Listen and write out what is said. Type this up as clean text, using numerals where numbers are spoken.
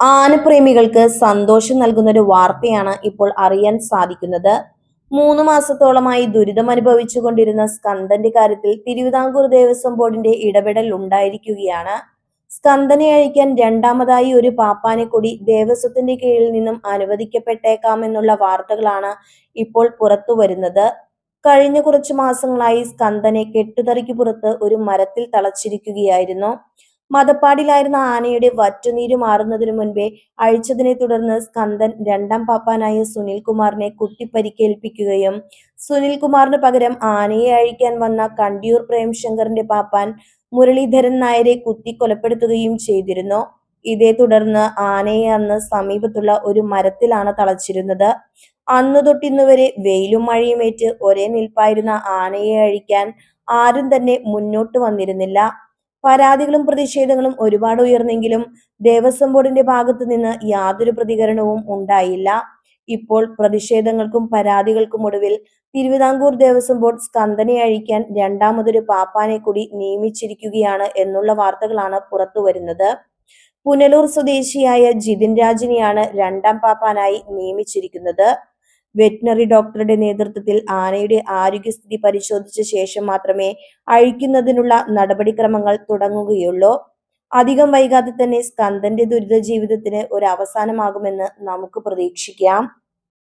ആനപ്രേമികൾക്ക് സന്തോഷം നൽകുന്ന ഒരു വാർത്തയാണ് ഇപ്പോൾ അറിയാൻ സാധിക്കുന്നത്. 3 മാസത്തോളമായി ദുരിതമനുഭവിച്ചു കൊണ്ടിരുന്ന സ്കന്ദന്റെ കാര്യത്തിൽ തിരുവിതാംകൂർ ദേവസ്വം ബോർഡിന്റെ ഇടപെടൽ ഉണ്ടായിരിക്കുകയാണ്. സ്കന്ദനെ അഴിക്കാൻ രണ്ടാമതായി ഒരു പാപ്പാനെ കൂടി ദേവസ്വത്തിന്റെ കീഴിൽ നിന്നും അനുവദിക്കപ്പെട്ടേക്കാമെന്നുള്ള വാർത്തകളാണ് ഇപ്പോൾ പുറത്തു വരുന്നത്. കഴിഞ്ഞ കുറച്ചു മാസങ്ങളായി സ്കന്ദനെ കെട്ടുതറിക്ക് പുറത്ത് ഒരു മരത്തിൽ തളച്ചിരിക്കുകയായിരുന്നു. മദപ്പാടിലായിരുന്ന ആനയുടെ വറ്റുനീര് മാറുന്നതിനു മുൻപേ അഴിച്ചതിനെ തുടർന്ന് സ്കന്ദൻ രണ്ടാം പാപ്പാനായ സുനിൽകുമാറിനെ കുത്തിപ്പരിക്കേൽപ്പിക്കുകയും സുനിൽകുമാറിന് പകരം ആനയെ അഴിക്കാൻ വന്ന കണ്ടിയൂർ പ്രേംശങ്കറിന്റെ പാപ്പാൻ മുരളീധരൻ നായരെ കുത്തി കൊലപ്പെടുത്തുകയും ചെയ്തിരുന്നു. ഇതേ തുടർന്ന് ആനയെ അന്ന് സമീപത്തുള്ള ഒരു മരത്തിലാണ് തളച്ചിരുന്നത്. അന്നു തൊട്ടിന്നുവരെ വെയിലും മഴയുമേറ്റ് ഒരേ നിൽപ്പായിരുന്ന ആനയെ അഴിക്കാൻ ആരും തന്നെ മുന്നോട്ട് വന്നിരുന്നില്ല. പരാതികളും പ്രതിഷേധങ്ങളും ഒരുപാട് ഉയർന്നെങ്കിലും ദേവസ്വം ബോർഡിന്റെ ഭാഗത്തു നിന്ന് യാതൊരു പ്രതികരണവും ഉണ്ടായില്ല. ഇപ്പോൾ പ്രതിഷേധങ്ങൾക്കും പരാതികൾക്കും ഒടുവിൽ തിരുവിതാംകൂർ ദേവസ്വം ബോർഡ് സ്കന്ദനെ അഴിക്കാൻ രണ്ടാമതൊരു പാപ്പാനെ കൂടി നിയമിച്ചിരിക്കുകയാണ് എന്നുള്ള വാർത്തകളാണ് പുറത്തു വരുന്നത്. പുനലൂർ സ്വദേശിയായ ജിതിൻ രാജിനെയാണ് രണ്ടാം പാപ്പാനായി നിയമിച്ചിരിക്കുന്നത്. വെറ്റിനറി ഡോക്ടറുടെ നേതൃത്വത്തിൽ ആനയുടെ ആരോഗ്യസ്ഥിതി പരിശോധിച്ച ശേഷം മാത്രമേ അഴിക്കുന്നതിനുള്ള നടപടിക്രമങ്ങൾ തുടങ്ങുകയുള്ളൂ. അധികം വൈകാതെ തന്നെ സ്കന്ദന്റെ ദുരിത ജീവിതത്തിന് ഒരു അവസാനമാകുമെന്ന് നമുക്ക് പ്രതീക്ഷിക്കാം.